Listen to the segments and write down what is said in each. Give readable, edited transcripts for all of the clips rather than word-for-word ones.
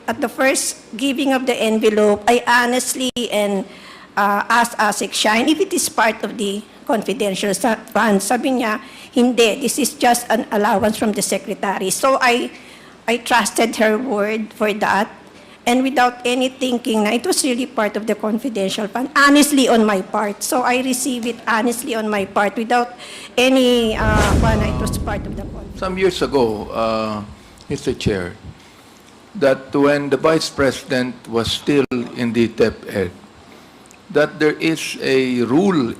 at the first giving of the envelope, I honestly and asked ASIC Shine if it is part of the confidential fund. Sabi niya, hindi, this is just an allowance from the secretary. So I trusted her word for that. And without any thinking na it was really part of the confidential fund, honestly on my part. So I received it honestly on my part without any it was part of the fund. Some years ago, Mr. Chair, that when the Vice President was still in the DepEd, that there is a rule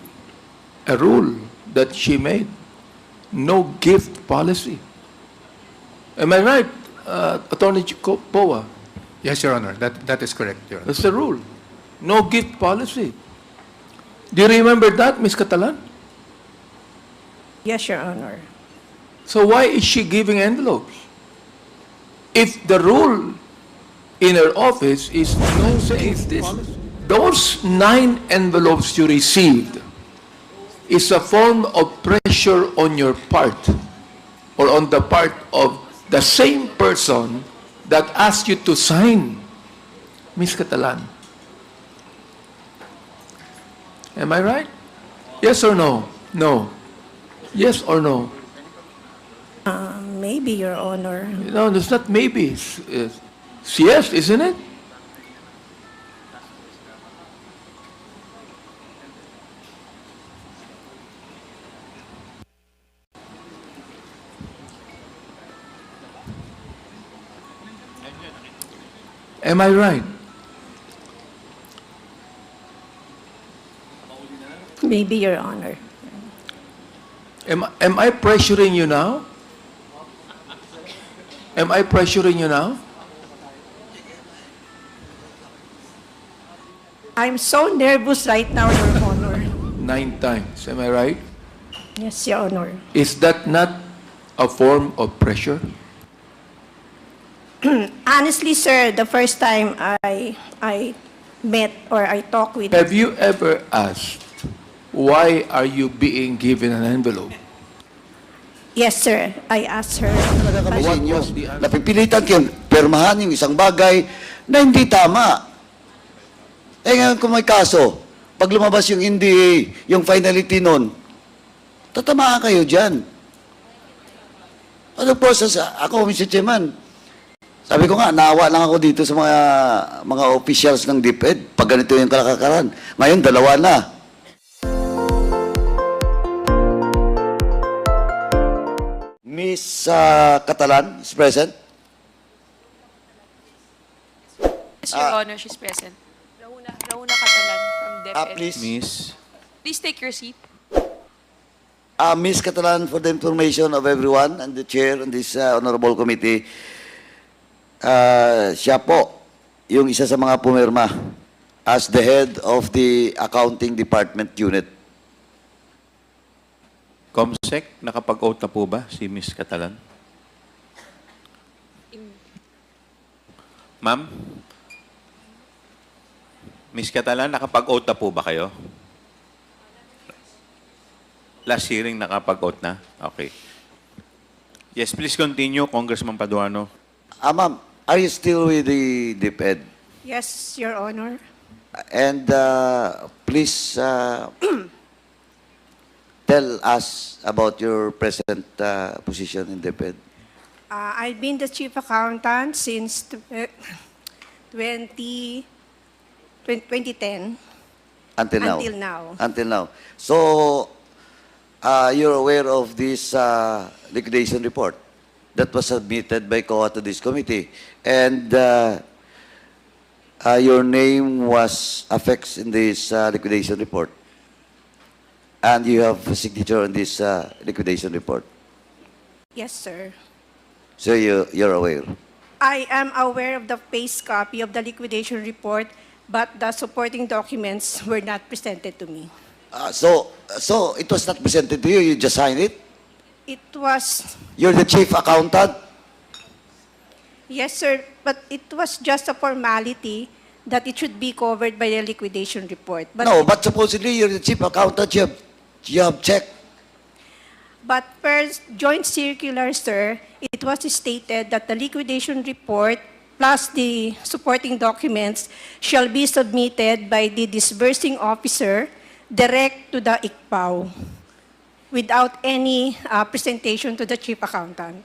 that she made, no gift policy. Am I right, Attorney Poa? Yes, Your Honor. That is correct, Your Honor. That's the rule. No gift policy. Do you remember that, Ms. Catalan? Yes, Your Honor. So why is she giving envelopes? If the rule in her office is no gift policy. Those 9 envelopes you received is a form of pressure on your part or on the part of the same person that asked you to sign, Ms. Catalan. Am I right? Yes or no? No. Yes or no? Maybe, Your Honor. No, it's not maybe. It's yes, isn't it? Am I right? Maybe, Your Honor. Am I pressuring you now? Am I pressuring you now? I'm so nervous right now, Your Honor. 9 times, am I right? Yes, Your Honor. Is that not a form of pressure? Honestly, sir, the first time I met or I talked with... Have you ever asked, why are you being given an envelope? Yes, sir. I asked her. Sa inyo, napipilitan kayo permahan yung isang bagay na hindi tama. Eh ngayon kung may kaso, pag lumabas yung NDA, yung finality nun, tatamaan kayo dyan. Ano process? Ako, Mr. Chairman, sabi ko nga, naawa lang ako dito sa mga officials ng DepEd pag ganito yung kalakaran. Ngayon, 2 na. Miss Catalan is present. Yes, Your Honor, she's present. Rauna Catalan from DepEd. Please. Miss? Please take your seat. Miss Catalan, for the information of everyone and the chair and this honorable committee, siya po yung isa sa mga pumirma as the head of the accounting department unit. Comsec, nakapag-oath na po ba si Ms. Catalan? Ma'am? Ms. Catalan, nakapag-oath na po ba kayo? Last hearing, nakapag-oath na? Okay. Yes, please continue, Congressman Paduano. Ma'am, are you still with the DepEd? Yes, Your Honor. And please tell us about your present position in DepEd. I've been the chief accountant since 2010. Until now? Until now. Until now. So, you're aware of this liquidation report that was submitted by COA to this committee. And your name was affixed in this liquidation report. And you have a signature on this liquidation report. Yes, sir. So you're aware. I am aware of the face copy of the liquidation report, but the supporting documents were not presented to me. So it was not presented to you, you just signed it? It was, You're the chief accountant? yes, sir, but it was just a formality that it should be covered by the liquidation report. But No, but supposedly you're the chief accountant, you have checked. But per joint circular, sir, it was stated that the liquidation report plus the supporting documents shall be submitted by the disbursing officer direct to the ICPAO without any presentation to the chief accountant.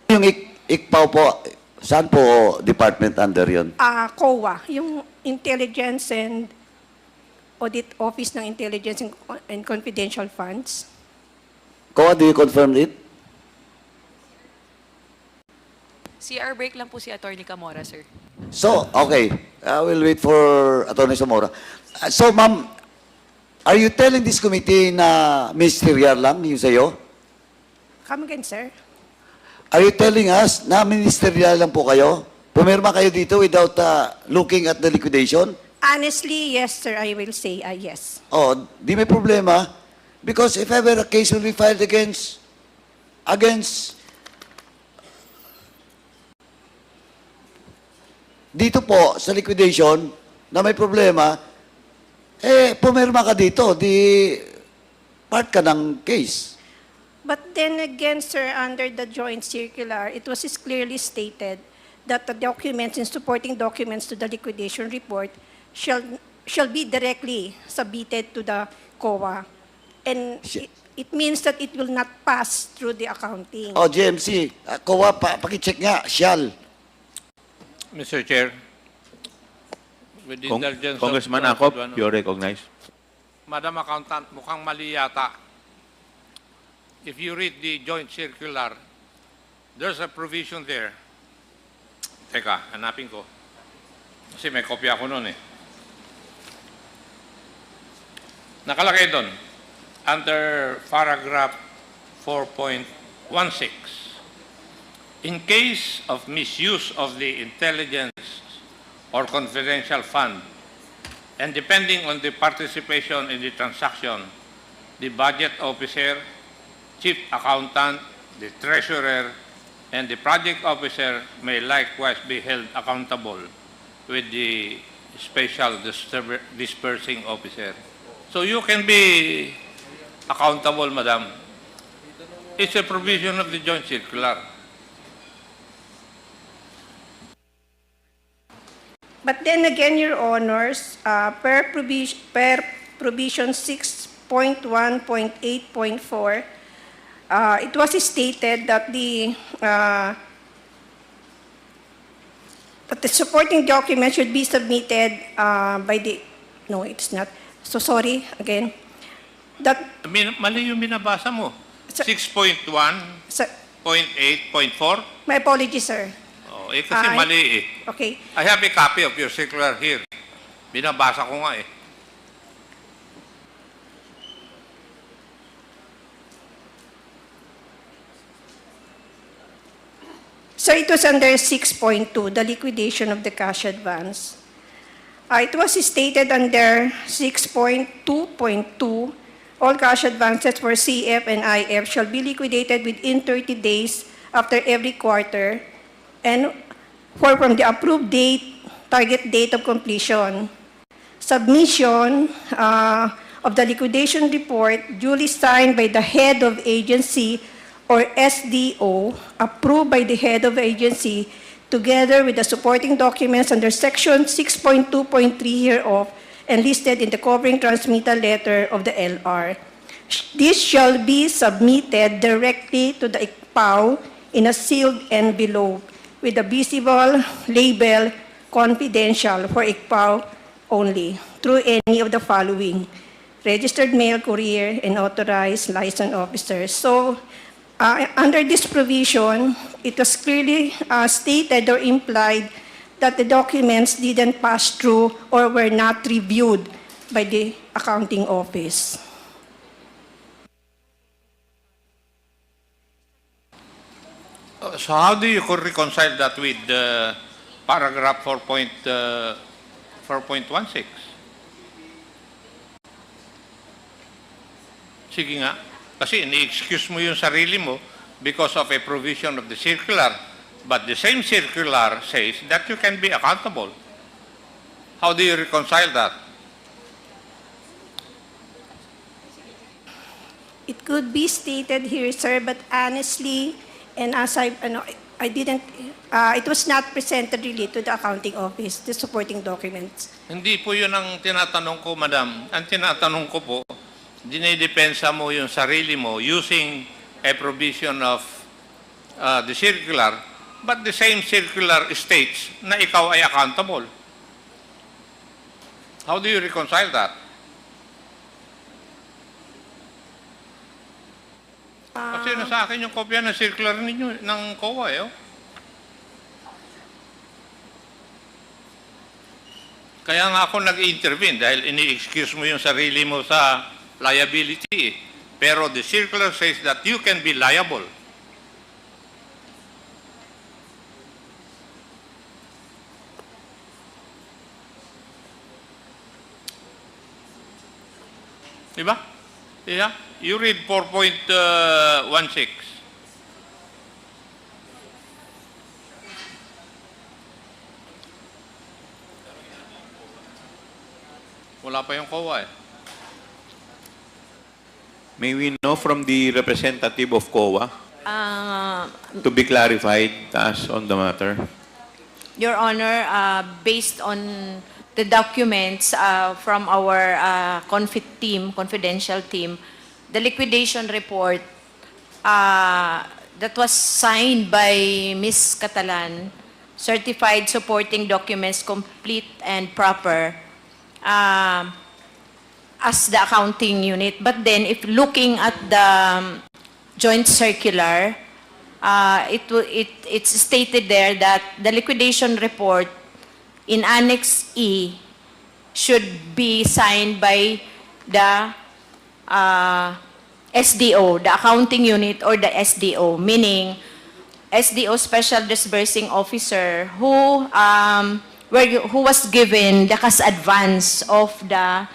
Yung ICPAO po, saan po department under yun? COA, yung Intelligence and Audit Office ng Intelligence and Confidential Funds. COA, do you confirm it? CR break lang po si Attorney Camora, sir. So, okay. I will wait for Atty. Zamora. So, ma'am, are you telling this committee na ministerial lang yung sa'yo? Come again, sir. Are you telling us na ministerial lang po kayo? Pumirma kayo dito without looking at the liquidation? Honestly, yes, sir, I will say yes. Oh, di may problema. Because if ever a case will be filed against dito po sa liquidation na may problema, pumirma ka dito, di part ka ng case. But then again, sir, under the joint circular, it was clearly stated that the documents and supporting documents to the liquidation report shall be directly submitted to the COA. And it means that it will not pass through the accounting. Oh, GMC, COA, pakicheck nga, shall. Mr. Chair, with the indulgence Congressman of Acop, Madam- you're recognized. Madam Accountant, mukhang mali yata. If you read the joint circular, there's a provision there. Teka, hanapin ko. Kasi may kopya ko nun eh. Nakalagay doon, under paragraph 4.16, in case of misuse of the intelligence or confidential fund, and depending on the participation in the transaction, the budget officer, chief accountant, the treasurer, and the project officer may likewise be held accountable with the special dispersing officer. So you can be accountable, madam. It's a provision of the joint circular. But then again, Your Honors, per provision 6.1.8.4, it was stated that the supporting document should be submitted by the, no, it's not. So sorry, again. That, Mali yung binabasa mo. Sir- 6.1.8.4? my apologies, sir. Oh, kasi Ay. mali eh. Okay. I have a copy of your circular here. Binabasa ko nga eh. So it was under 6.2, the liquidation of the cash advance. It was stated under 6.2.2, all cash advances for CF and IF shall be liquidated within 30 days after every quarter and from the approved date, target date of completion. Submission of the liquidation report duly signed by the head of agency or SDO, approved by the head of agency, together with the supporting documents under Section 6.2.3 hereof, and listed in the covering transmittal letter of the LR. This shall be submitted directly to the ICPAO in a sealed envelope with a visible label confidential for ICPAO only through any of the following: registered mail courier and authorized license officers. So, under this provision, it was clearly stated or implied that the documents didn't pass through or were not reviewed by the accounting office. So how do you reconcile that with paragraph 4.16? Sige nga. Kasi ini-excuse mo yung sarili mo because of a provision of the circular. But the same circular says that you can be accountable. How do you reconcile that? It could be stated here, sir, but honestly, and as I didn't, it was not presented really to the accounting office, the supporting documents. Hindi po yun ang tinatanong ko, madam. Ang tinatanong ko po, dinidepensa mo yung sarili mo using a provision of the circular, but the same circular states na ikaw ay accountable. How do you reconcile that? Kasi nasa akin yung kopya ng circular ninyo, ng COA, eh. Oh. Kaya nga ako nag-intervene dahil ini-excuse mo yung sarili mo sa liability. Pero the circular says that you can be liable. Diba? Yeah. You read 4.16. Wala pa yung COA, eh. May we know from the representative of COA Uh, to be clarified to us on the matter? Your Honor, based on the documents from our confidential team, the liquidation report that was signed by Ms. Catalan, certified supporting documents complete and proper, as the accounting unit. But then, if looking at the joint circular, it's stated there that the liquidation report in Annex E should be signed by the SDO, the accounting unit, or the SDO, meaning SDO Special Disbursing Officer who was given the cash advance of the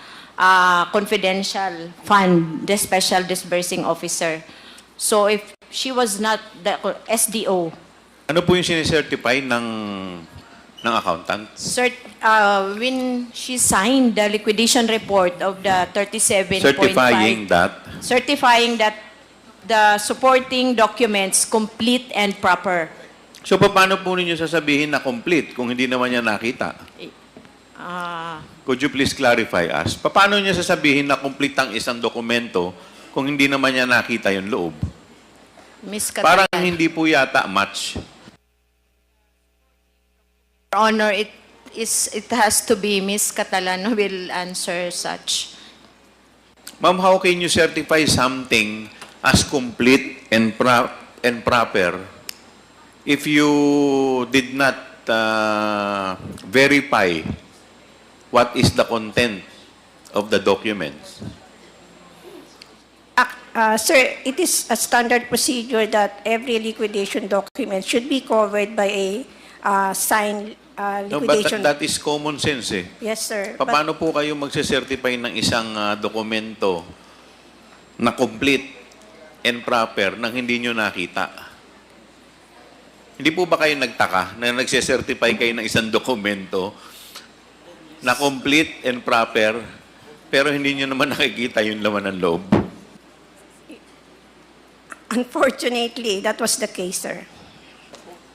confidential fund, the Special Disbursing Officer. So if she was not the SDO, Ano po yung sinicertify ng accountant? when she signed the liquidation report of the 37.5, Certifying that. the supporting documents complete and proper. So, paano po ninyo sasabihin na complete kung hindi naman niya nakita? Could you please clarify us? Paano niya sasabihin na complete ang isang dokumento kung hindi naman niya nakita yung loob? Ms. Parang Catalan, hindi po yata match. Your Honor, it has to be Ms. Catalan who will answer such. Ma'am, how can you certify something as complete and proper if you did not verify what is the content of the documents? Sir, it is a standard procedure that every liquidation document should be covered by a signed No, but liquidation. that is common sense eh. Yes, sir. But Paano po kayo magse-certify ng isang dokumento na complete and proper nang hindi nyo nakita? Hindi po ba kayo nagtaka na nagse-certify kayo ng isang dokumento na complete and proper pero hindi nyo naman nakikita yung laman ng loob? unfortunately, that was the case, sir.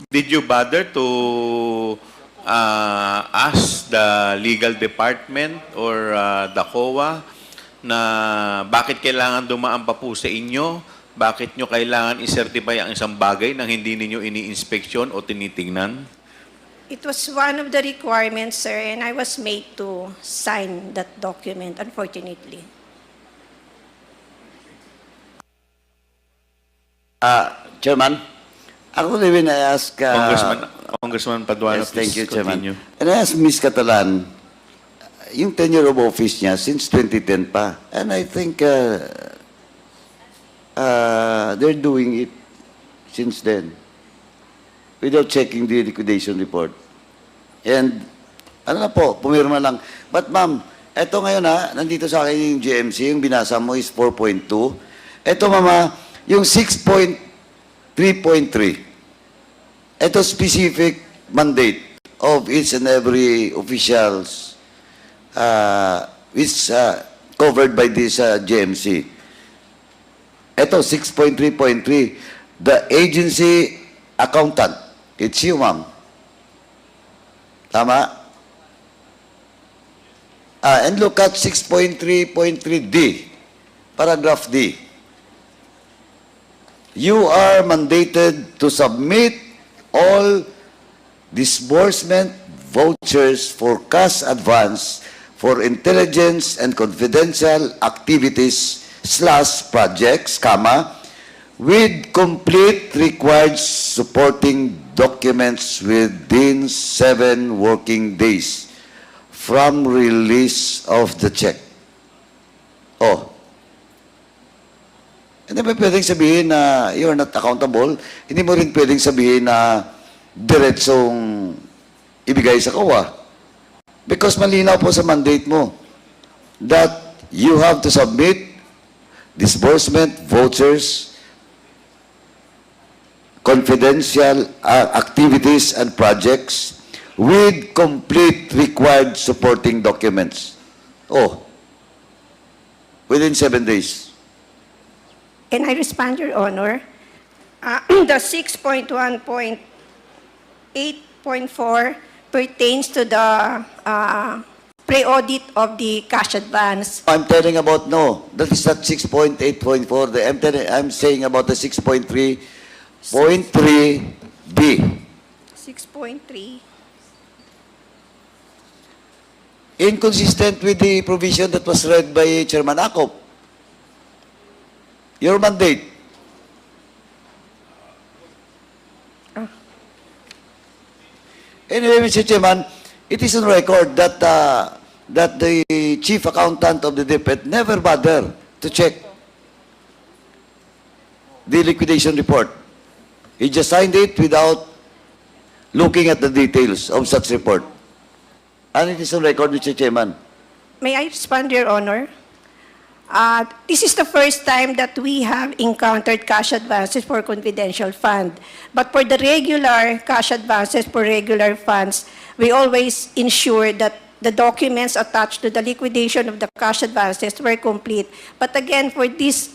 Did you bother to ask the legal department or the COA na bakit kailangan dumaan pa po sa inyo? Bakit nyo kailangan i-certify ang isang bagay nang hindi ninyo ini-inspeksyon o tinitingnan? It was one of the requirements, sir, and I was made to sign that document, unfortunately. Chairman, ako rin I ask... Congressman Paduano, yes, thank you, please Chairman. continue. And I asked Ms. Catalan, yung tenure of office niya since 2010 pa. And I think they're doing it since then without checking the liquidation report. And ano na po, pumirma lang. But ma'am, eto ngayon nandito sa akin yung GMC, yung binasa mo is 4.2. Eto mama, yung 6.3.3. Ito specific mandate of each and every officials is covered by this GMC. Ito, 6.3.3. The agency accountant. It's you, ma'am. Tama? And look at 6.3.3D, paragraph D. You are mandated to submit all disbursement vouchers for cash advance for intelligence and confidential activities / projects, with complete required supporting documents within 7 working days from release of the check. Oh. Hindi ba pwedeng sabihin na you're not accountable? Hindi mo rin pwedeng sabihin na diretsong ibigay sa COA. Because malinaw po sa mandate mo that you have to submit disbursement vouchers, confidential activities and projects with complete required supporting documents. Oh, within 7 days. Can I respond, Your Honor? The 6.1.8.4 pertains to the pre-audit of the cash advance. I'm telling about, no, that is not 6.8.4. I'm saying about the 6.3.3B. 6.3. Inconsistent with the provision that was read by Chairman Acop. Your mandate. Anyway, Mr. Chairman, it is on record that that the chief accountant of the DepEd never bothered to check the liquidation report. He just signed it without looking at the details of such report. And it is on record, Mr. Chairman. May I respond, Your Honor? This is the first time that we have encountered cash advances for confidential fund. But for the regular cash advances for regular funds, we always ensure that the documents attached to the liquidation of the cash advances were complete. But again, for this,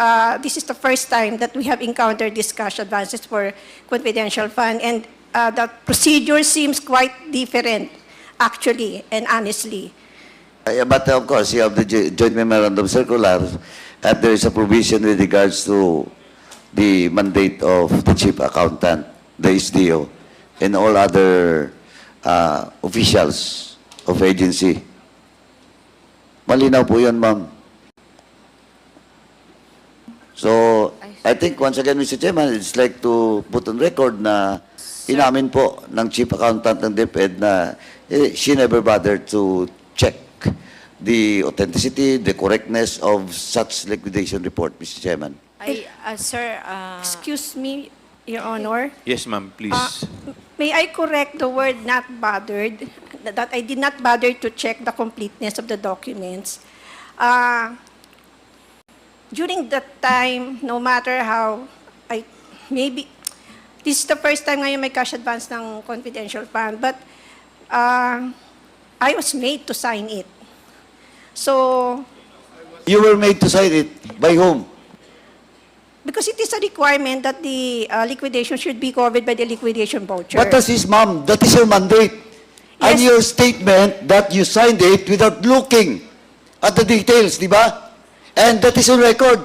this is the first time that we have encountered these cash advances for confidential fund. And the procedure seems quite different, actually and honestly. But of course, you have the joint memorandum circular, and there is a provision with regards to the mandate of the chief accountant, the SDO, and all other officials of agency. Malinaw po yan, ma'am. So, I think once again, Mr. Chairman, it's like to put on record na inamin po ng chief accountant ng DepEd na she never bothered to check the authenticity, the correctness of such liquidation report, Mr. Chairman. Sir, Excuse me, Your Honor. Yes, ma'am, please. May I correct the word not bothered, that I did not bother to check the completeness of the documents. During that time, no matter how, maybe, this is the first time ngayon may cash advance ng confidential fund, but I was made to sign it. So, You were made to sign it. By whom? because it is a requirement that the liquidation should be covered by the liquidation voucher. What does this, ma'am? That is your mandate. And Yes. your statement that you signed it without looking at the details, di ba? And that is on record.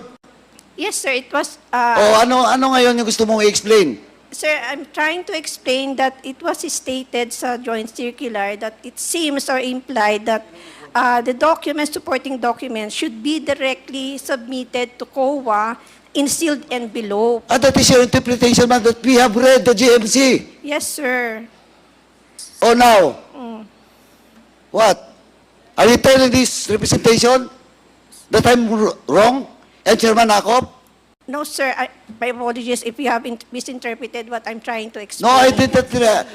Yes, sir, it was... O ano ngayon yung gusto mong i-explain? Sir, I'm trying to explain that it was stated sa joint circular that it seems or implied that the documents, supporting documents, should be directly submitted to COA in sealed envelope. And that is your interpretation, ma'am, that we have read the GMC. Yes, sir. O now? What? Are you telling this representation that I'm wrong? And Chairman Acop? No, sir, my apologies if you have misinterpreted what I'm trying to explain. No, I did not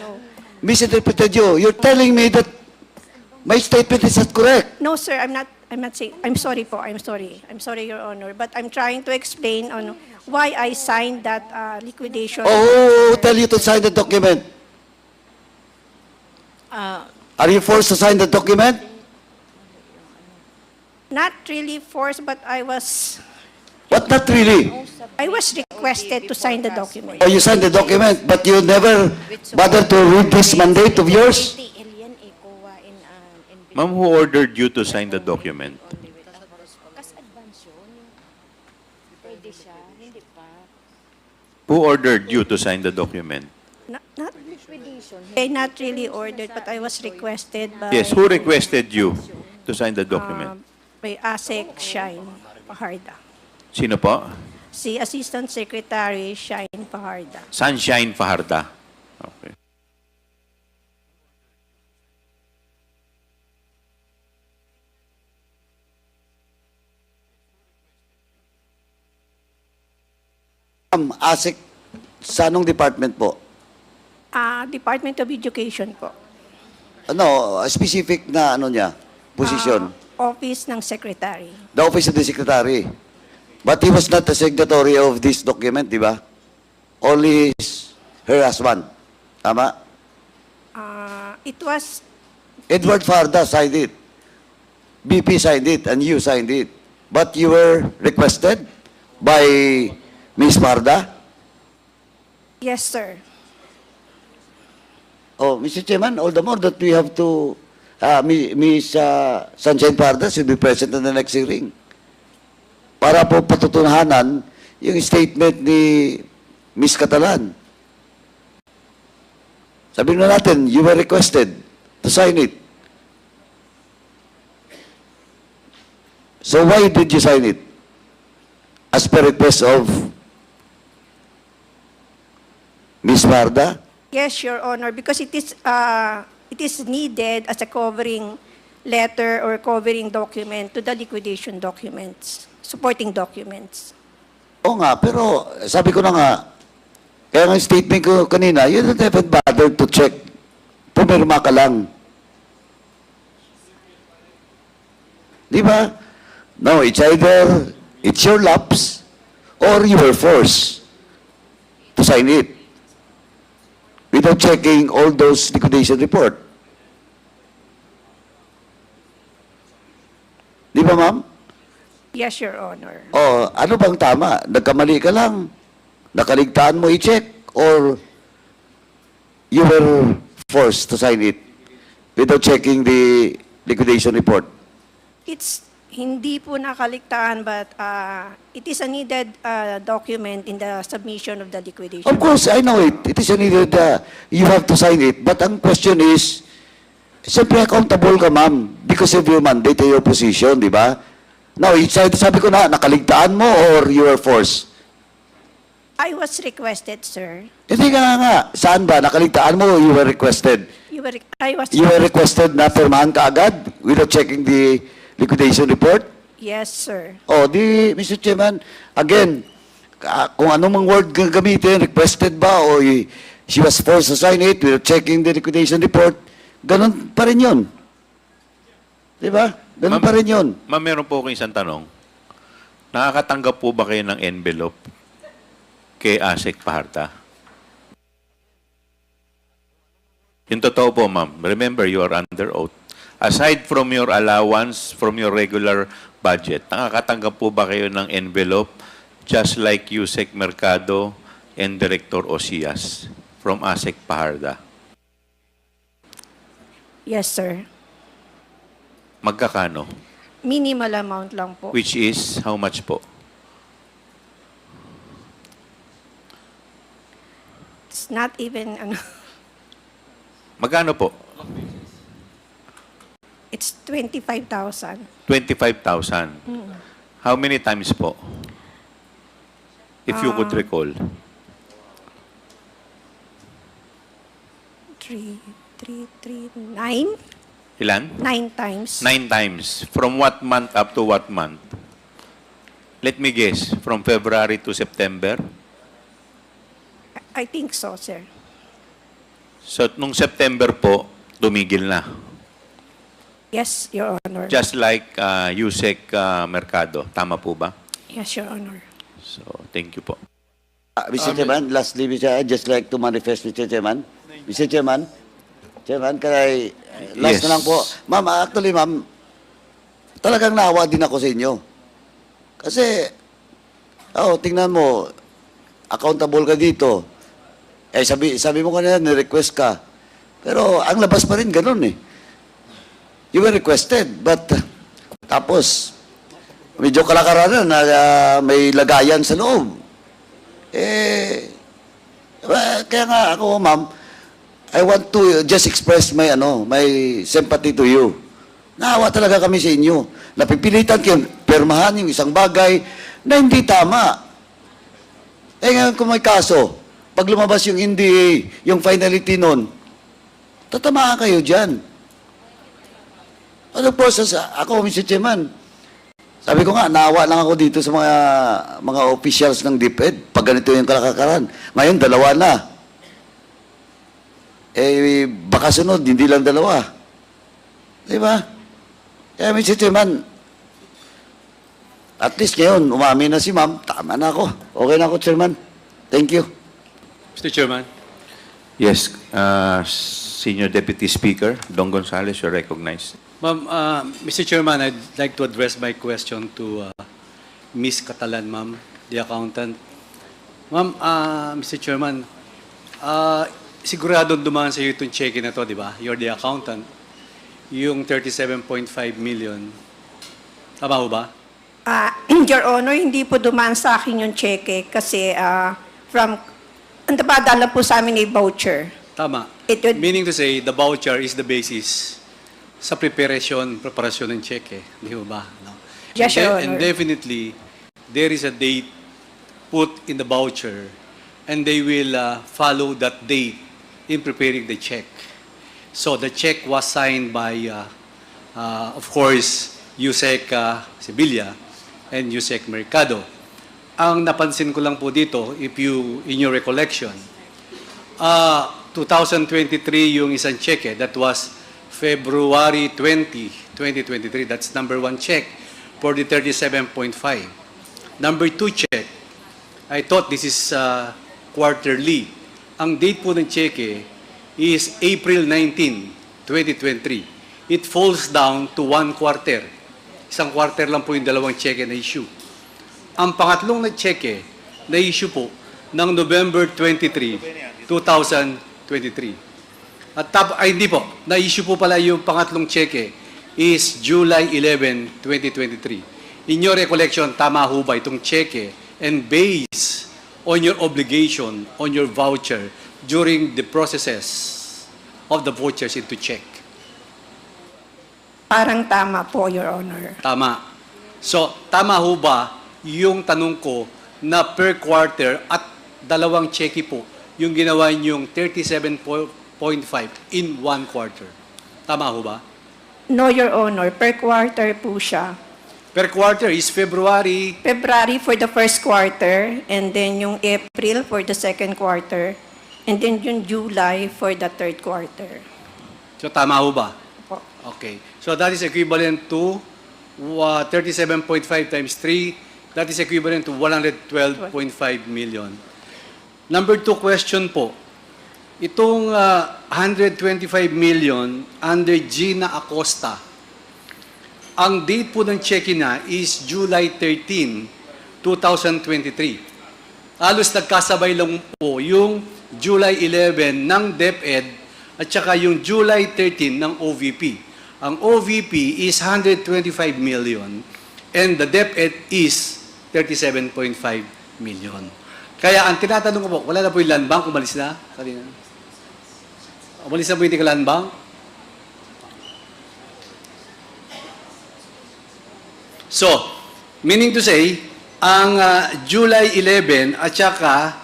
misinterpreted you. You're telling me that my statement is not correct. No, sir, I'm not saying, I'm sorry po, I'm sorry, Your Honor, but I'm trying to explain on why I signed that liquidation. Oh, who tell you to sign the document? Are you forced to sign the document? Not really forced, but I was What, not really? requested requested to sign the document. Oh, you signed the document, but you never bothered to read this mandate of yours? Ma'am, who ordered you to sign the document? Who ordered you to sign the document? Not really ordered, but I was requested by... Yes, who requested you to sign the document? By ASEC Shine Paharda. Sino po? Si Assistant Secretary Shine Paharda. Sunshine Fajarda. Okay. ASIC, sa anong department po? Department of Education po. Ano, specific na ano niya, position? Office ng Secretary. The office of the secretary. But he was not the signatory of this document, di ba? Only her husband. Tama? It was... Edward Farda signed it. BP signed it, and you signed it. But you were requested by Ms. Farda? Yes, sir. Oh, Mr. Chairman, all the more that we have to, Ms. Sunshine Farda should be present in the next hearing. Para po patutunahanan yung statement ni Ms. Catalan. Sabihin na natin, you were requested to sign it. So why did you sign it? As per request of Ms. Farda? Yes, Your Honor, because it is needed as a covering letter or covering document to the liquidation documents, supporting documents. Oo nga, pero sabi ko na nga, kaya nga statement ko kanina, you don't even bother to check. Pumirma ka lang. Di ba? No, it's either it's your lapse or you were forced to sign it without checking all those liquidation report. Di ba, ma'am? Yes, Your Honor. O, ano bang tama? Nagkamali ka lang. Nakaligtaan mo i-check or you were forced to sign it without checking the liquidation report? It's hindi po nakaligtaan, but it is a needed document in the submission of the liquidation. Of course, I know it. It is needed, you have to sign it. But ang question is, siyempre accountable ka, ma'am, because of your mandate and your position, di ba? Now, sabi ko na, nakaligtaan mo or you were forced? I was requested, sir. Hindi nga. Saan ba? Nakaligtaan mo o you were requested? You were requested na pirmahan ka agad without checking the liquidation report? Yes, sir. O, di, Mr. Chairman, again, kung anong mang word gamitin, requested ba o she was forced to sign it without checking the liquidation report, ganun pa rin yun. Di ba? Ganun pa rin yun. Ma'am, meron po akong isang tanong. Nakakatanggap po ba kayo ng envelope kay ASEC Paharda? Yung totoo po, ma'am. Remember, you are under oath. Aside from your allowance, from your regular budget, nakakatanggap po ba kayo ng envelope just like Yusek Mercado and Director Osias from ASEC Paharda? Yes, sir. Magkakano? Minimal amount lang po. Which is, how much po? It's not even, Magkano po? it's 25,000. 25,000. How many times po? If you could recall. 9? Ilan? 9 times. 9 times. From what month up to what month? Let me guess. From February to September? I think so, sir. So, nung September po, tumigil na. Yes, Your Honor. Just like Yusek Mercado. Tama po ba? Yes, Your Honor. So, thank you po. Mr. Chairman, lastly, I'd just like to manifest, Mr. Chairman. Mr. Chairman, can I, last Yes. na lang po. Ma'am, actually, ma'am, talagang naawa din ako sa inyo. Kasi, tingnan mo, accountable ka dito. Eh, sabi mo kanina, ni-request ka. Pero ang labas pa rin ganun eh. You were requested, but tapos, medyo kalakaran na may lagayan sa loob. Kaya nga ako, ma'am, I want to just express my sympathy to you. Naawa talaga kami sa inyo. Napipilitan kayo permahan yung isang bagay na hindi tama. Ngayon kung may kaso, pag lumabas yung NDA, yung finality nun, tatamaan kayo dyan. Ano process? Ako, Mr. Chairman, sabi ko nga, naawa lang ako dito sa mga officials ng DepEd. Pag ganito yung kalakaran. Ngayon, dalawa na. Baka sunod, hindi lang dalawa. Di ba? Kaya, Mr. Chairman, at least ngayon, umami na si ma'am, tama na ako. Okay na ako, Chairman. Thank you. Mr. Chairman. Yes, Senior Deputy Speaker, Don Gonzales, you're recognized. Ma'am, Mr. Chairman, I'd like to address my question to Ms. Catalan, ma'am, the accountant. Ma'am, Mr. Chairman, sigurado dumaan sa iyo itong check na to, di ba? You're the accountant. Yung 37.5 million. Tama ho ba? Your Honor, hindi po dumaan sa akin yung cheque kasi ang napadala po sa amin ay voucher. Tama. Meaning to say, the voucher is the basis sa preparasyon ng cheque. Di ho ba? No? Yes, Your Honor. And definitely, there is a date put in the voucher and they will follow that date in preparing the check. So the check was signed by, of course, Yusek Sevilla and Yusek Mercado. Ang napansin ko lang po dito, in your recollection, 2023 yung isang check, that was February 20, 2023. That's number 1 check for the 37.5. Number 2 check, I thought this is quarterly. Ang date po ng check is April 19, 2023. It falls down to 1 quarter. Isang quarter lang po yung dalawang check na issue. Ang pangatlong na check na issue po ng November 23, 2023. At hindi po, na issue po pala yung pangatlong check is July 11, 2023. In your recollection, tama ho ba itong check and based on your obligation, on your voucher, during the processes of the vouchers into check? Parang tama po, Your Honor. Tama. So, tama ho ba yung tanong ko na per quarter at dalawang cheque po yung ginawa niyong 37.5 in 1 quarter? Tama ho ba? No, Your Honor. Per quarter po siya. Per quarter is February. February for the first quarter, and then yung April for the second quarter, and then yung July for the third quarter. So, tama ho ba? Po. Okay. So, that is equivalent to 37.5 times 3. That is equivalent to 112.5 million. Number 2 question po. Itong 125 million under Gina Acosta, ang date po ng check na is July 13, 2023. Halos nagkasabay lang po yung July 11 ng DepEd at saka yung July 13 ng OVP. Ang OVP is 125 million and the DepEd is 37.5 million. Kaya ang tinatanong ko po, wala na po yung land bank, umalis na? Umalis na po yung land bank? So, meaning to say, ang July 11 at saka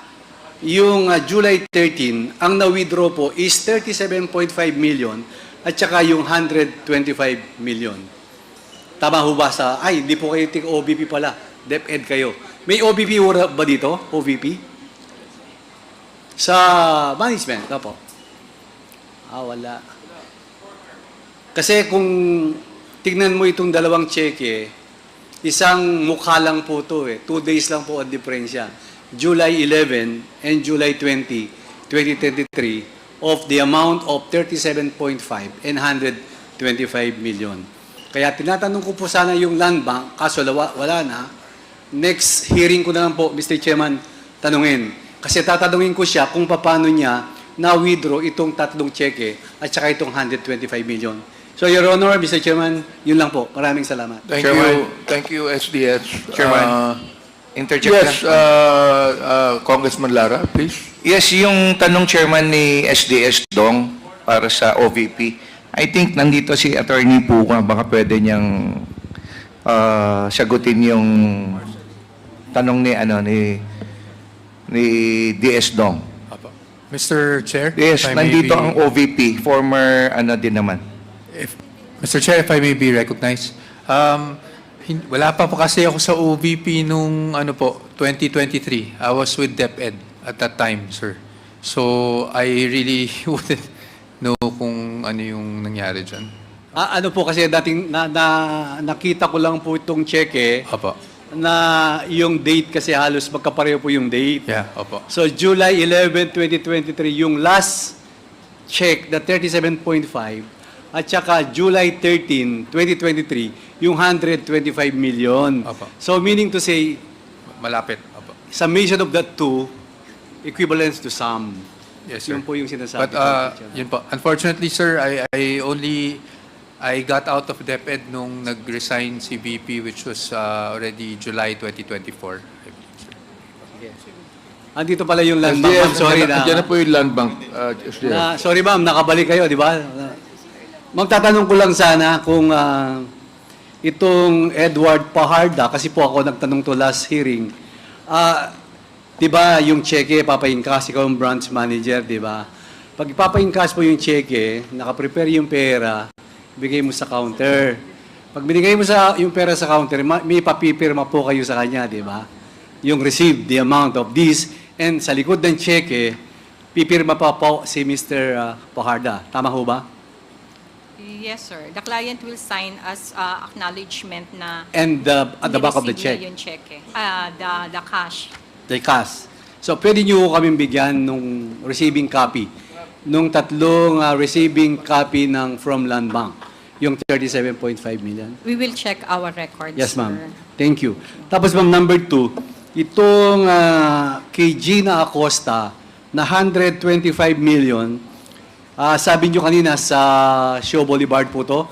yung July 13, ang na-withdraw po is 37.5 million at saka yung 125 million. Tama ho ba hindi po kayo OVP pala, DepEd kayo. May OVP ba dito? OVP? Sa management, po. Wala. Kasi kung tignan mo itong dalawang cheque, isang mukha lang po ito 2 days lang po ang diferensya. July 11 and July 20, 2023 of the amount of 37.5 and 125 million. Kaya tinatanong ko po sana yung land bank, kaso wala na. Next hearing ko na lang po, Mr. Chairman, tanungin. Kasi tatanungin ko siya kung paano niya na-withdraw itong 3 cheque at saka itong 125 million. So, Your Honor, Mr. Chairman, yun lang po. Maraming salamat. Thank Chairman. you. Thank you, SDS. Chairman. Interject Yes, lang. Congressman Lara, please. Yes, yung tanong chairman ni SDS Dong para sa OVP, I think nandito si Attorney Puga, baka pwede niyang sagutin yung tanong ni DS Dong. Apo. Mr. Chair? Yes, if I may nandito be- ang OVP, former din naman. Mr. Chair, if I may be recognized. Wala pa po kasi ako sa OVP nung 2023. I was with DepEd at that time, sir. So, I really wouldn't know kung ano yung nangyari dyan. Ano po kasi dating nakita ko lang po itong cheque Opo. na yung date kasi halos magkapareho po yung date. Yeah, opo. So, July 11, 2023, yung last check, the 37.5, at saka July 13, 2023, yung 125 million. Opo. So, meaning to say, Malapit. Opo. summation of the two equivalents to sum. Yes, sir. Yun po yung sinasabi But, ko, Mr. Chairman. yun po. Unfortunately, sir, I got out of DepEd nung nag-resign si VP, which was already July 2024. I believe, sir. Andito pala yung land bank, ma'am. Sorry na. Diyan na po yung land bank, SDS. Sorry ma'am, nakabalik kayo, di ba? Magtatanong ko lang sana kung itong Edward Paharda, kasi po ako nagtanong to last hearing, di ba yung cheque, papahingkas, ikaw yung branch manager, di ba? Pag ipapahingkas po yung cheque, nakaprepare yung pera, bigay mo sa counter. Pag binigay mo yung pera sa counter, may papipirma po kayo sa kanya, di ba? Yung receive the amount of this, and sa likod ng cheque, pipirma pa po si Mr. Paharda. Tama ho ba? Yes, sir. The client will sign as acknowledgement na And at the back of the nireceive check, niya yung cheque. The cash. the cash. So, pwede nyo kaming bigyan nung receiving copy, nung 3 receiving copy from Land Bank, yung 37.5 million. We will check our records, Yes, sir. ma'am. Thank you. Tapos, ma'am, number 2, itong kay Gina Acosta na 125 million, sabi nyo kanina sa Show Boulevard po to,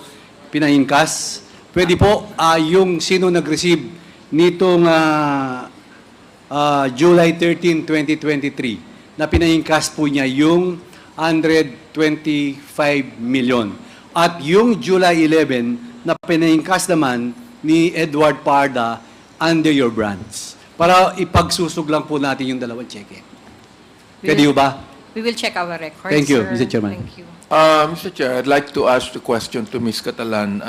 pinahingkas. Pwede po, yung sino nag-receive nitong July 13, 2023, na pinahingkas po niya yung 125 million. At yung July 11, na pinahingkas naman ni Edward Parda under your branch. Para ipagsusog lang po natin yung dalawang cheque. Pwede ho ba? We will check our records, Thank you, sir. Mr. Chairman. Thank you. Mr. Chair, I'd like to ask the question to Ms. Catalan.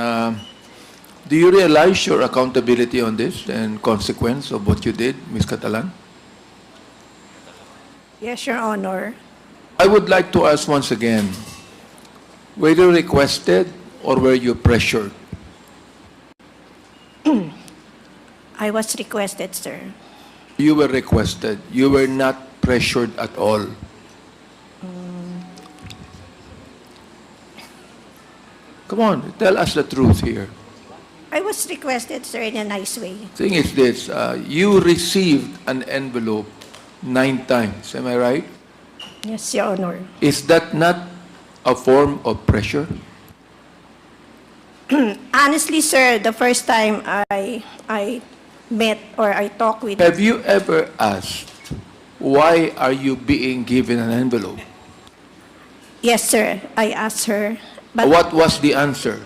Do you realize your accountability on this and consequence of what you did, Ms. Catalan? Yes, Your Honor. I would like to ask once again, were you requested or were you pressured? I was requested, sir. You were requested. You were not pressured at all. Come on, tell us the truth here. I was requested, sir, in a nice way. Thing is this, you received an envelope 9 times, am I right? Yes, Your Honor. Is that not a form of pressure? Honestly, sir, the first time I met or I talked with... Have you ever asked, why are you being given an envelope? Yes, sir, I asked her. But What was the answer?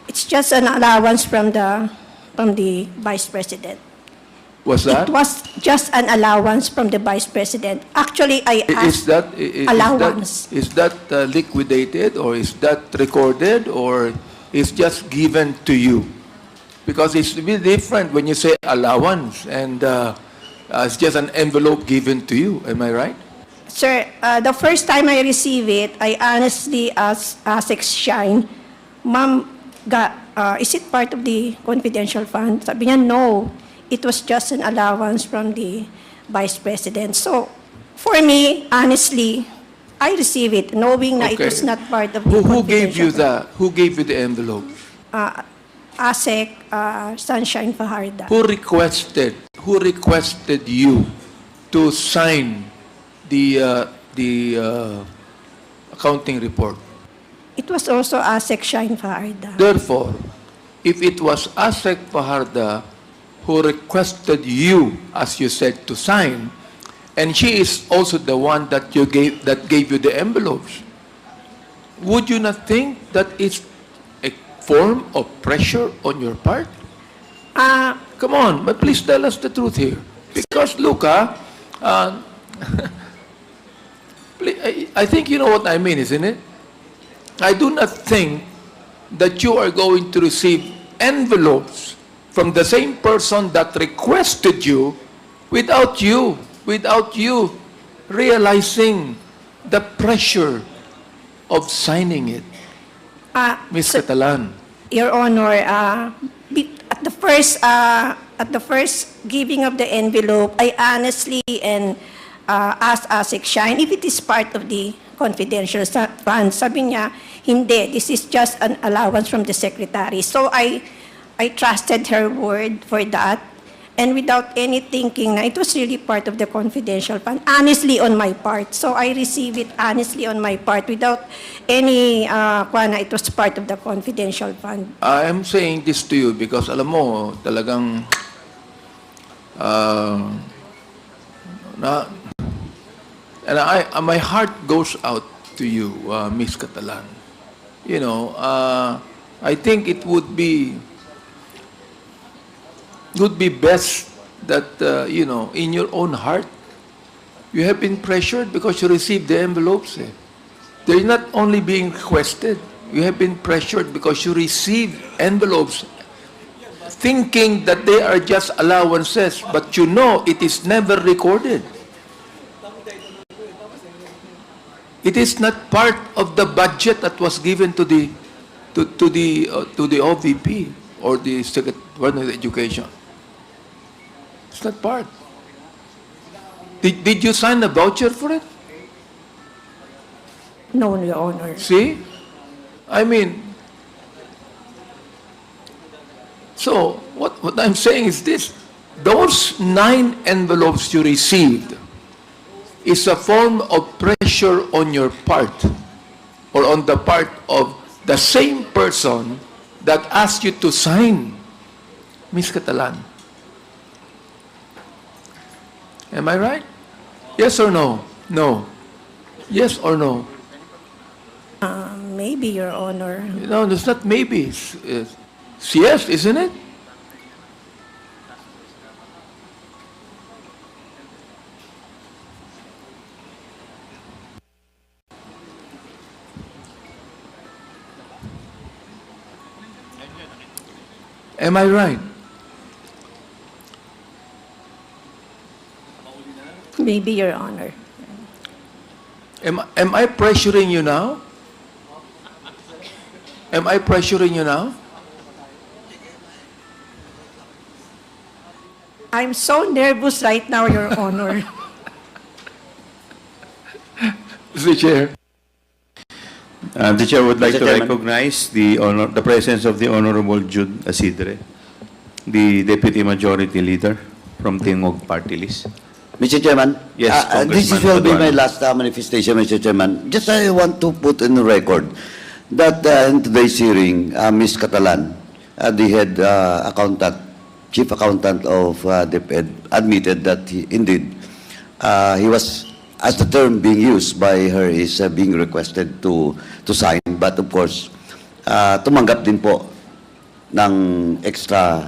it's just an allowance from the Vice President. Was It that? was just an allowance from the Vice President. Actually, I Is asked that allowance. is that liquidated or is that recorded or is just given to you? Because it's a bit different when you say allowance and it's just an envelope given to you. Am I right? Sir, the first time I received it, I honestly asked Shine, Ma'am, is it part of the confidential fund? Sabi niya, no. It was just an allowance from the Vice President. So, for me, honestly, I received it knowing that it Okay. was not part of the Who gave you confidential fund. Who gave you the envelope? ASEC, Sunshine Fajarda. Who requested you to sign the accounting report. It was also ASEC Shine Fajarda. Therefore, if it was ASEC Fajarda who requested you, as you said, to sign, and she is also the one that gave you the envelopes, would you not think that it's a form of pressure on your part? Come on, but please tell us the truth here. Because look, I think you know what I mean, isn't it? I do not think that you are going to receive envelopes from the same person that requested you without you realizing the pressure of signing it. Ms. Catalan. Your Honor, at the first giving of the envelope, I honestly asked ASEC Shine if it is part of the confidential fund. Sabi niya, hindi, this is just an allowance from the secretary. So I trusted her word for that. And without any thinking na it was really part of the confidential fund, honestly on my part. So I received it honestly on my part without any, it was part of the confidential fund. I am saying this to you because alam mo, talagang my heart goes out to you, Ms. Catalan. You know, I think it would be best that, you know, in your own heart, you have been pressured because you received the envelopes. They're not only being requested, you have been pressured because you received envelopes thinking that they are just allowances, but you know it is never recorded. It is not part of the budget that was given to the OVP or the Secretary of Education. It's not part. Did you sign a voucher for it? No, Your Honor. See? I mean, so what I'm saying is this. Those 9 envelopes you received is a form of pressure on your part or on the part of the same person that asked you to sign. Ms. Catalan. Am I right? Yes or no? No. Yes or no? Maybe, Your Honor. No, it's not maybe. It's yes, isn't it? Am I right? Maybe, Your Honor. Am I pressuring you now? Am I pressuring you now? I'm so nervous right now, Your Honor. Mr. Chair. The Chair would like Mr. to Chairman. recognize the presence of the Honorable Jude Asidre, the Deputy Majority Leader from Tingog Party List. Mr. Chairman, Yes, this Congressman will be my Paduano. last manifestation, Mr. Chairman. Just I want to put in the record that in today's hearing, Ms. Catalan, the head accountant, chief accountant of DepEd, admitted that indeed he was, as the term being used by her is being requested to sign, but of course, tumanggap din po ng extra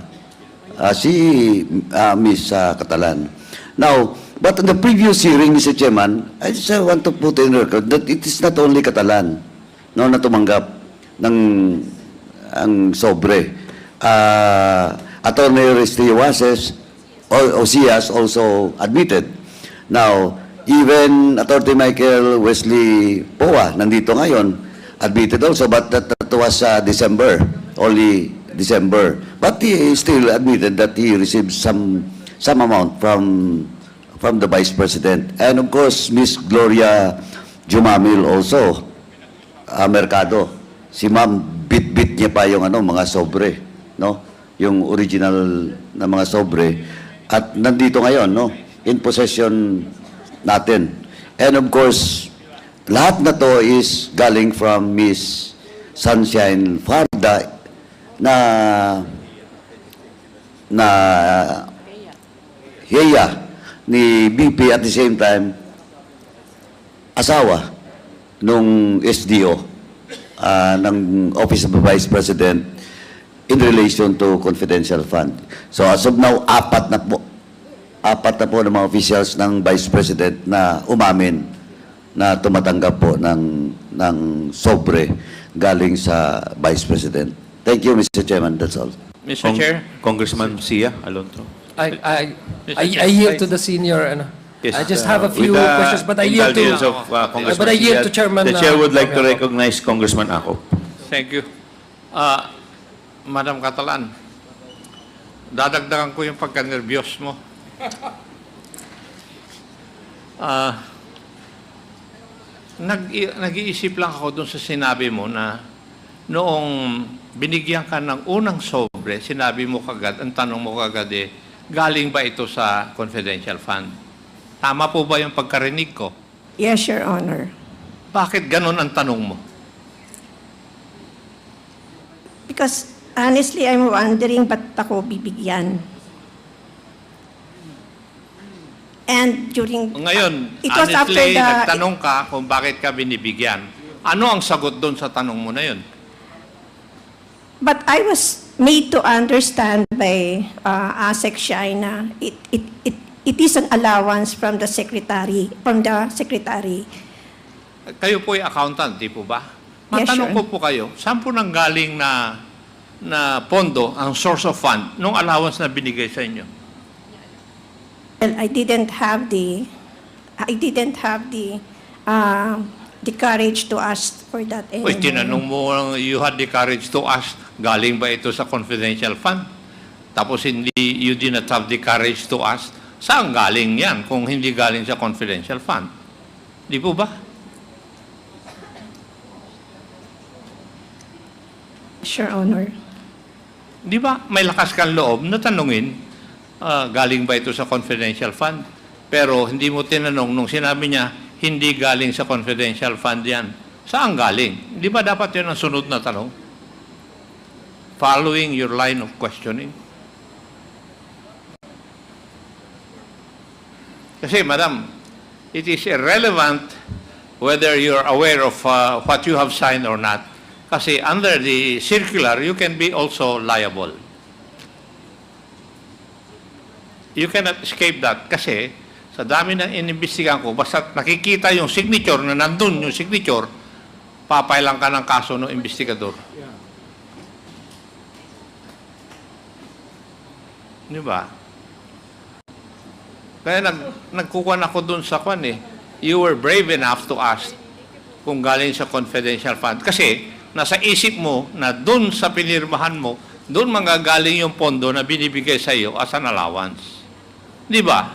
si Ms. Catalan. Now, but in the previous hearing, Mr. Chairman, I just want to put in record that it is not only Catalan na tumanggap ng ang sobre. Attorney Restio Wases, Osias also admitted. Now, even Attorney Michael Wesley Poa, nandito ngayon, admitted also, but that was December, only December. But he still admitted that he received some amount from the Vice President. And of course, Miss Gloria Jumamil also, Mercado. Si Ma'am, bit-bit niya pa yung mga sobre, no? Yung original na mga sobre. At nandito ngayon, no? in possession natin. And of course, lahat na to is galing from Miss Sunshine Farda na heya ni BP at the same time asawa nung SDO ng Office of the Vice President in relation to confidential fund. So as of now, apat na po ng mga officials ng Vice President na umamin na tumatanggap po ng sobre galing sa Vice President. Thank you, Mr. Chairman. That's all. Mr. Chair? Congressman Sia Alonso. I yield to the senior. Yes, I just have a few with the questions, but I yield to indulgence of, Congressman but I yield Sia, to Chairman. The chair would like to Mamia. recognize Congressman Ako. Thank you. Madam Catalan, dadagdagan ko yung pagka-nervyos mo. Nag-iisip lang ako dun sa sinabi mo na noong binigyan ka ng unang sobre, sinabi mo kagad, ang tanong mo kagad galing ba ito sa confidential fund? Tama po ba yung pagkarinig ko? Yes, Your Honor. Bakit ganun ang tanong mo? Because honestly, I'm wondering ba't ako bibigyan? And during... Ngayon, it was after honestly, the... nagtanong ka kung bakit ka binibigyan. Ano ang sagot doon sa tanong mo na yun? But I was made to understand by ASEC China, it is an allowance from the secretary, Kayo po ay accountant, di po ba? Yes, Matanong sure. ko po kayo, saan po nanggaling na pondo, ang source of fund, nung allowance na binigay sa inyo? Well, I didn't have the courage to ask for that anymore. Uy, tinanong mo, you had the courage to ask, galing ba ito sa confidential fund? Tapos you did not have the courage to ask, saan galing yan kung hindi galing sa confidential fund? Di po ba? Sure, Honor. Di ba may lakas kang loob na tanungin, galing ba ito sa confidential fund? Pero hindi mo tinanong nung sinabi niya, hindi galing sa confidential fund yan. Saan galing? Di ba dapat yun ang sunod na tanong? Following your line of questioning. Kasi, madam, it is irrelevant whether you're aware of what you have signed or not. Kasi under the circular, you can be also liable. You cannot escape that. Kasi sa dami ng inimbestigahan ko, basta nakikita yung signature na nandun yung signature, papailan ka ng kaso ng investigador. Di ba? Kaya nagkukuhan ako dun sa kwan You were brave enough to ask kung galing sa confidential fund. Kasi nasa isip mo na dun sa pinirmahan mo, dun manggagaling yung pondo na binibigay sa iyo as an allowance. Di ba?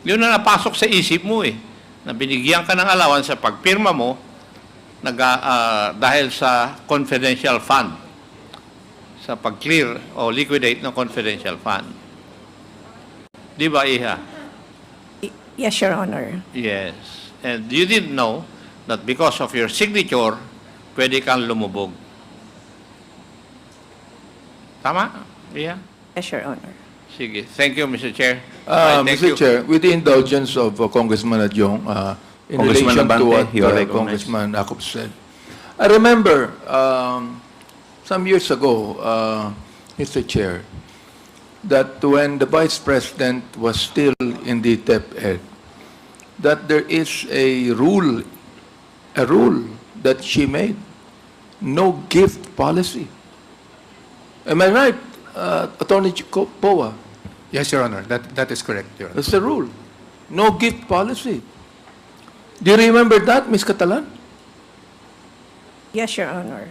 Yun na napasok sa isip mo na binigyan ka ng allowance sa pagpirma mo dahil sa confidential fund, sa pag-clear o liquidate ng confidential fund. Di ba, Iha? Yes, Your Honor. Yes. And you didn't know that because of your signature, pwede kang lumubog. Tama? Iha? Yes, Your Honor. Sige. Thank you, Mr. Chair. Thank Mr. you. Chair, with the indulgence of Congressman Adjong, in Congressman relation to Abante, what you are recognized. Congressman Akop said, I remember some years ago, Mr. Chair, that when the Vice President was still in the DepEd, that there is a rule that she made, no gift policy. Am I right, Attorney Poa? Yes, Your Honor. That is correct, Your Honor. That's the rule. No gift policy. Do you remember that, Ms. Catalan? Yes, Your Honor.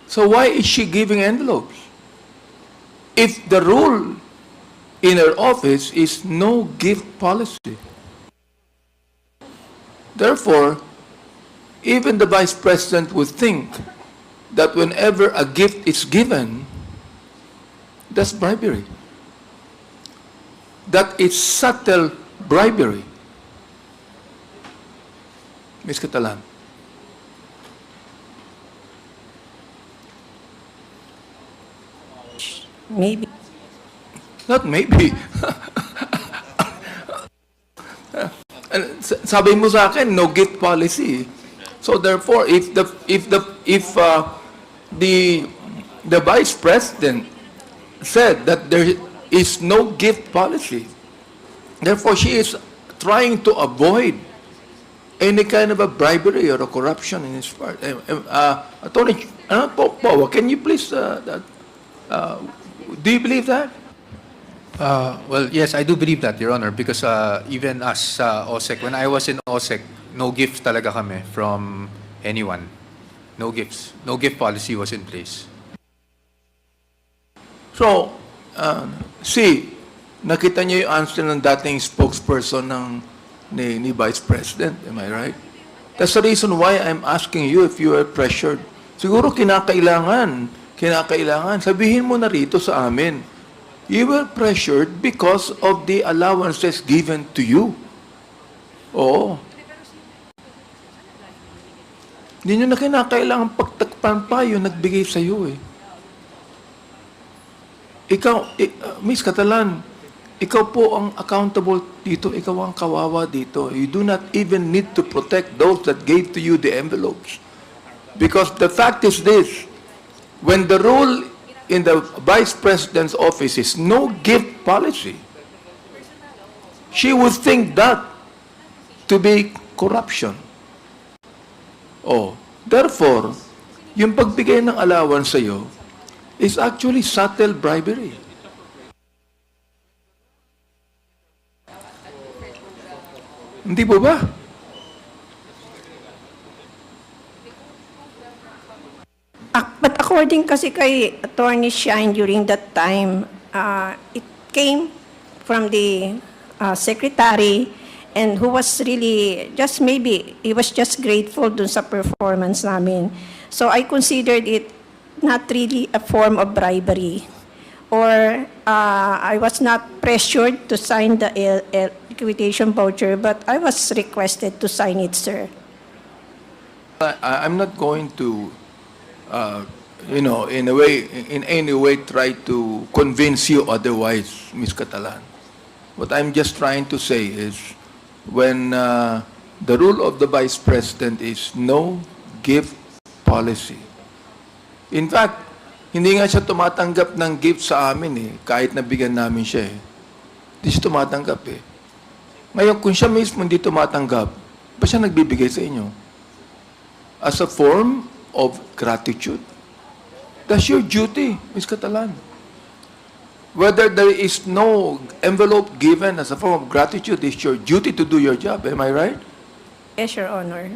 So why is she giving envelopes? If the rule in her office is no gift policy. Therefore, even the Vice President would think that whenever a gift is given, that's bribery. that it's subtle bribery. Ms. Catalan. Maybe. Not maybe. Sabi mo sa akin, no gift policy. So therefore, if the vice president said that there is no gift policy, therefore she is trying to avoid any kind of a bribery or a corruption in his part. Attorney Powa, can you please do you believe that? Well, yes, I do believe that, Your Honor, because even us OSEC, when I was in OSEC, no gifts talaga kami from anyone. No gifts. No gift policy was in place. So, nakita niyo yung answer ng dating spokesperson ni Vice President, am I right? That's the reason why I'm asking you if you are pressured. Siguro kinakailangan, sabihin mo na rito sa amin, you were pressured because of the allowances given to you. Oo. Hindi nyo na kinakailangan pagtakpan pa yung nagbigay sa iyo eh. Ikaw, Miss Catalan, ikaw po ang accountable dito, ikaw ang kawawa dito. You do not even need to protect those that gave to you the envelopes. Because the fact is this, when the rule in the Vice President's office is no gift policy, she would think that to be corruption. Oh, therefore, yung pagbigay ng allowance sa iyo is actually subtle bribery. Hindi po ba? But according kasi kay Attorney Shine during that time, it came from the secretary and who was really just maybe, he was just grateful dun sa performance namin. So I considered it not really a form of bribery, or I was not pressured to sign the liquidation voucher, but I was requested to sign it, sir. I'm not going to, in any way try to convince you otherwise, Ms. Catalan. What I'm just trying to say is, when the rule of the Vice President is no gift policy. In fact, hindi nga siya tumatanggap ng gift sa amin eh, kahit nabigyan namin siya eh. Hindi siya tumatanggap eh. Ngayon, kung siya mismo hindi tumatanggap, ba siya nagbibigay sa inyo? As a form of gratitude. That's your duty, Ms. Catalan. Whether there is no envelope given as a form of gratitude, it's your duty to do your job. Am I right? Yes, Your Honor.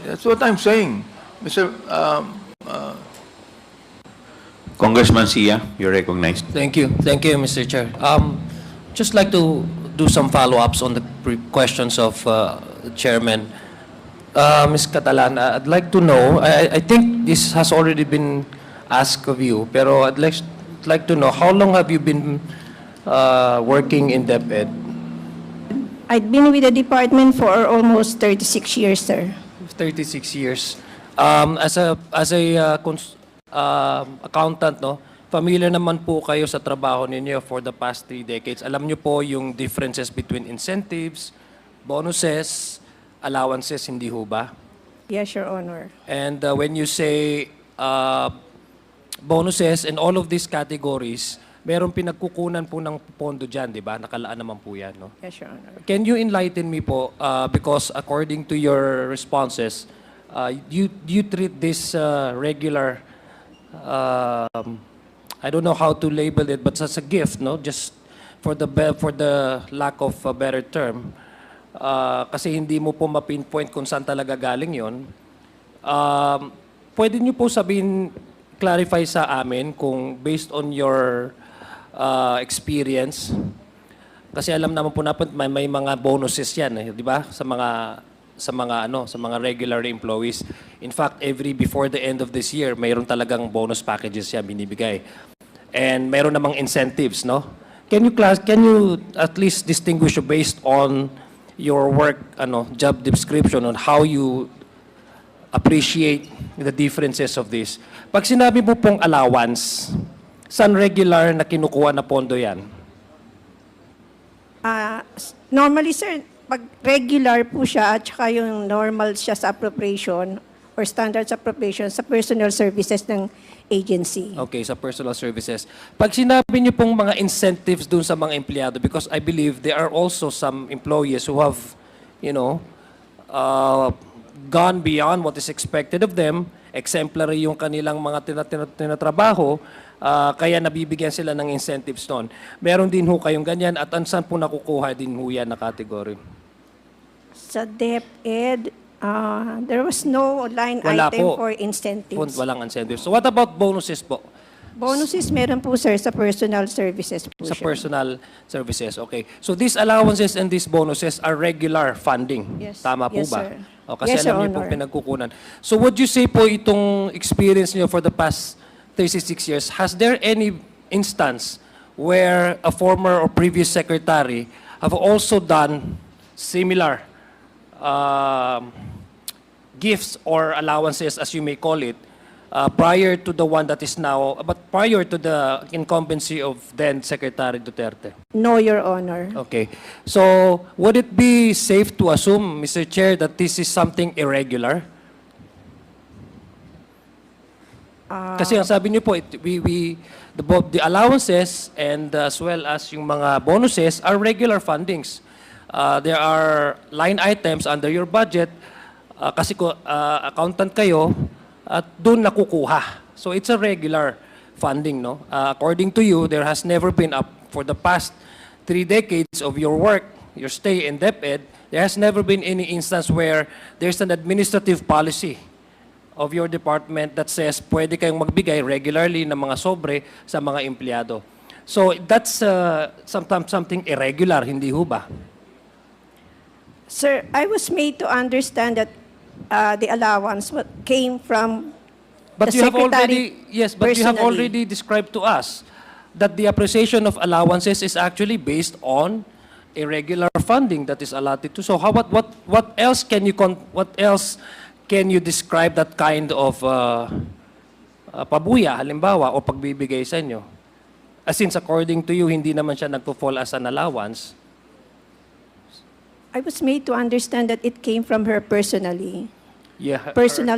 That's what I'm saying. Congressman Sia, you're recognized. Thank you, Mr. Chair. Just like to do some follow-ups on the questions of the Chairman. Ms. Catalan, I'd like to know, I think this has already been asked of you, pero I'd like to know, how long have you been working in DepEd? I'd been with the department for almost 36 years, sir. 36 years. As a accountant, no, familiar naman po kayo sa trabaho ninyo for the past 3 decades. Alam niyo po yung differences between incentives, bonuses, allowances, hindi ho ba? Yes, Your Honor. And when you say bonuses and all of these categories, meron pinagkukunan po ng pondo dyan, di ba? Nakalaan naman po yan, no? Yes, Your Honor. Can you enlighten me po, because according to your responses, you treat this regular, I don't know how to label it, but as a gift, no? Just for the lack of a better term, kasi hindi mo po ma-pinpoint kung saan talaga galing yon. Pwede niyo po sabihin, clarify sa amin kung based on your experience, kasi alam naman po natin may mga bonuses yan, eh, di ba? Sa mga regular employees. In fact, before the end of this year, mayroon talagang bonus packages yan binibigay. And mayroon namang incentives, no? can you at least distinguish based on your work, job description on how you appreciate the differences of this? Pag sinabi mo pong allowance, saan regular na kinukuha na pondo yan? Normally, sir, pag regular po siya at saka yung normal siya sa appropriation or standards appropriation sa personal services ng agency. Okay, sa personal services. Pag sinabi niyo pong mga incentives dun sa mga empleyado, because I believe there are also some employees who have, gone beyond what is expected of them, exemplary yung kanilang mga tinatrabaho, kaya nabibigyan sila ng incentives noon. Meron din ho kayong ganyan at saan po nakukuha din ho yan na category? Sa DepEd, there was no line Wala item po. for incentives. Walang incentives. So what about bonuses po? Bonuses meron po, sir, sa personal services po Sa siya. personal services, okay. So these allowances and these bonuses are regular funding. Yes. Tama po Yes, ba? sir. O, kasi Yes, alam Your niyo po Honor. pinagkukunan. So would you say po itong experience niyo for the past 36 years, has there any instance where a former or previous secretary have also done similar gifts or allowances, as you may call it, prior to the one that is now, but prior to the incumbency of then Secretary Duterte? No, Your Honor. Okay. So, would it be safe to assume, Mr. Chair, that this is something irregular? Kasi ang sabi niyo po, both the allowances and as well as yung mga bonuses are regular fundings. There are line items under your budget, kasi accountant kayo, at doon nakukuha. So it's a regular funding, no? According to you, there has never been for the past 3 decades of your work, your stay in DepEd, there has never been any instance where there's an administrative policy of your department that says pwede kayong magbigay regularly ng mga sobre sa mga empleyado. So that's sometimes something irregular, hindi ho ba? Sir, I was made to understand that the allowance came from But the you have secretary already, yes, but you have personally. already described to us that the appreciation of allowances is actually based on irregular funding that is allotted to. So how what else can you describe that kind of pabuya halimbawa o pagbibigay sa inyo? Since according to you hindi naman siya nagpo-fall as an allowance. I was made to understand that it came from her personally. Yeah. Personal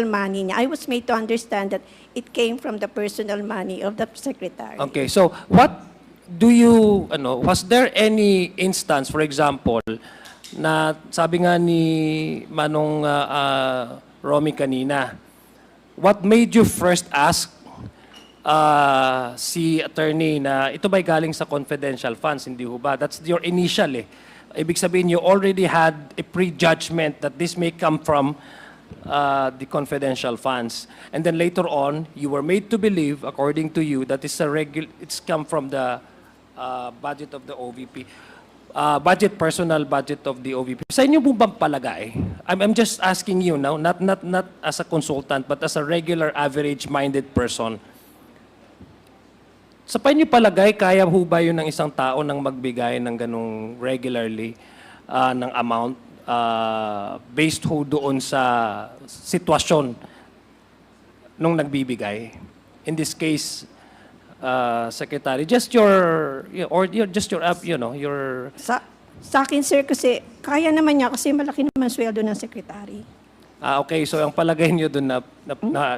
money niya. I was made to understand that it came from the personal money of the secretary. Okay, so what do you, was there any instance, for example, na sabi nga ni Manong Romy kanina, what made you first ask si attorney na ito ba'y galing sa confidential funds, hindi ho ba? That's your initial Ibig sabihin, you already had a prejudgment that this may come from the confidential funds. And then later on, you were made to believe, according to you, that it's come from the budget of the OVP. Personal budget of the OVP. Sa inyo po bang palagay? I'm just asking you now, not as a consultant, but as a regular, average-minded person. Sa panyo palagay, kaya ho ba yun ng isang tao nang magbigay ng ganong regularly ng amount based ho doon sa sitwasyon nung nagbibigay? In this case, Secretary, just your Sa akin, sir, kasi kaya naman niya kasi malaki naman sweldo ng secretary. Okay, so ang palagay niyo doon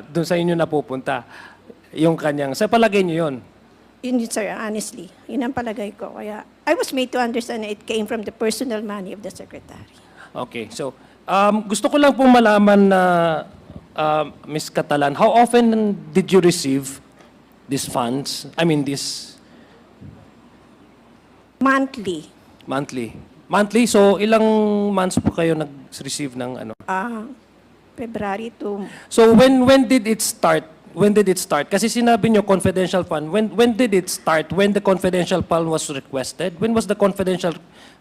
doon sa inyo napupunta yung kanyang, sa palagay niyo yun? Yun, sir, honestly. Yun ang palagay ko. Kaya I was made to understand that it came from the personal money of the secretary. Okay, so gusto ko lang pong malaman na Ms. Catalan, how often did you receive these funds? I mean, this Monthly. monthly, so ilang months po kayo nag-receive ng ano? February to... So when did it start? When did it start? Kasi sinabi niyo confidential fund. When did it start? When the confidential fund was requested? When was the confidential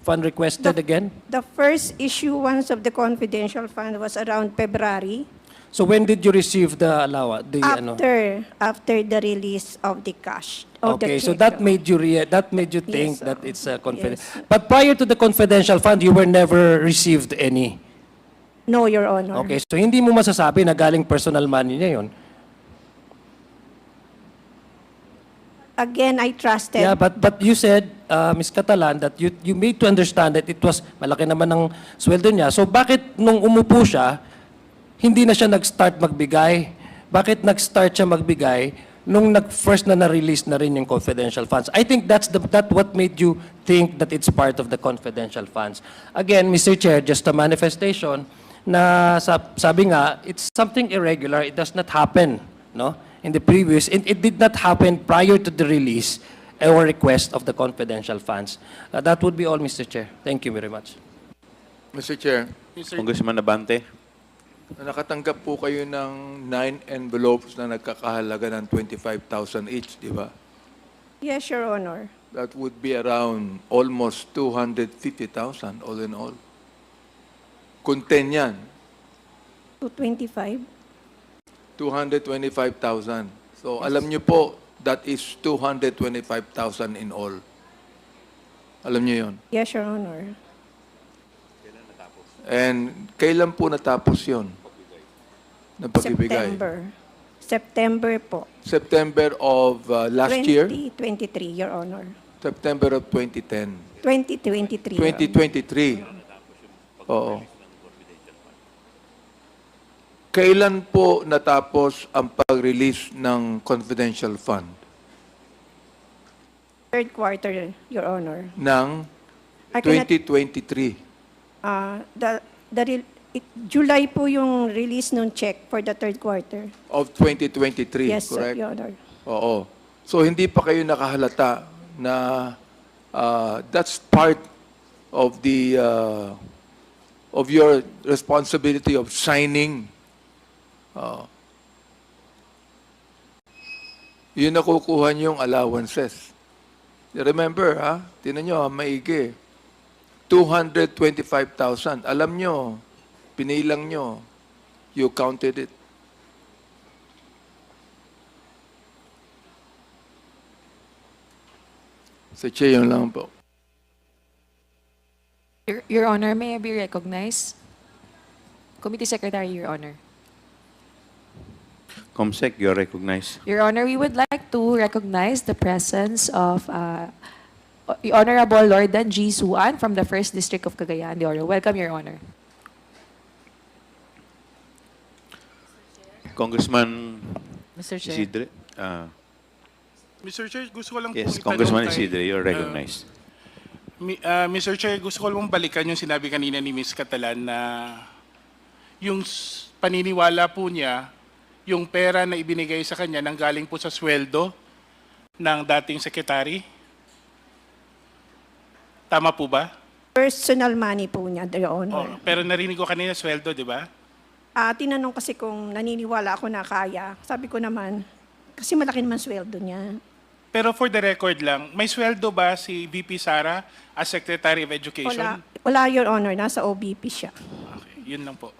fund requested again? The first issuance of the confidential fund was around February. So when did you receive the allowance? After the release of the cash. Of the Okay, so check, that Your made you think Yes, that it's a confidential. yes. But prior to the confidential fund, you were never received any. No, Your Honor. Okay, so hindi mo masasabi na galing personal money niya yon. Again, I trusted. Yeah, but you said, Ms. Catalan, that you made to understand that it was malaki naman ng sweldo niya. So bakit nung umupo siya, hindi na siya nag-start magbigay? Bakit nag-start siya magbigay nung first na na-release na rin yung confidential funds? I think that's what made you think that it's part of the confidential funds. Again, Mr. Chair, just a manifestation na sabi nga, it's something irregular. It does not happen, no? In the previous, it did not happen prior to the release or request of the confidential funds. That would be all, Mr. Chair. Thank you very much. Mr. Chair, Congressman Abante. nakatanggap po kayo ng 9 envelopes na nagkakahalaga ng 25,000 each, di ba? Yes, Your Honor. That would be around almost 250,000 all in all. Kung 10 yan, 225. 225,000. So alam niyo po, that is 225,000 in all. Alam niyo yon. Yes, Your Honor. And kailan po natapos yon? Ng pagbibigay? September po. September of last year? 2023, Your Honor. September of 2010. 2023. Your Honor. 2023. Oo. Kailan po natapos ang pag-release ng confidential fund? Third quarter, Your Honor. Ng I cannot- 2023. July po yung release ng check for the third quarter. Of 2023, Yes, sir, correct? Your Honor. Oo. So hindi pa kayo nakahalata na that's part of the of your responsibility of signing. Yun nakukuha niyong allowances. Remember, ha? Tinan nyo, maigi. 225,000. Alam nyo, pinilang nyo, you counted it. Sa yun lang po. Your Honor, may I be recognized? Committee Secretary, Your Honor. Comsec, you're recognized. Your Honor, we would like to recognize the presence of Honorable Lord Dan G. Suan from the 1st District of Cagayan de Oro. Welcome, Your Honor. Congressman Mr. Chair. Isidre. Mr. Chair, gusto ko lang Yes, pong Congressman itanong Isidre, you're recognized. Mr. Chair, gusto ko lang balikan yung sinabi kanina ni Ms. Catalan na yung paniniwala po niya, yung pera na ibinigay sa kanya nanggaling po sa sweldo ng dating sekretary. Tama po ba? Personal money po niya, Your Honor. Pero narinig ko kanina sweldo, di ba? Tinanong kasi kung naniniwala ako na kaya. Sabi ko naman, kasi malaki naman sweldo niya. Pero for the record lang, may sweldo ba si VP Sara as Secretary of Education? Wala, Your Honor. Nasa OBP siya. Okay, yun lang po.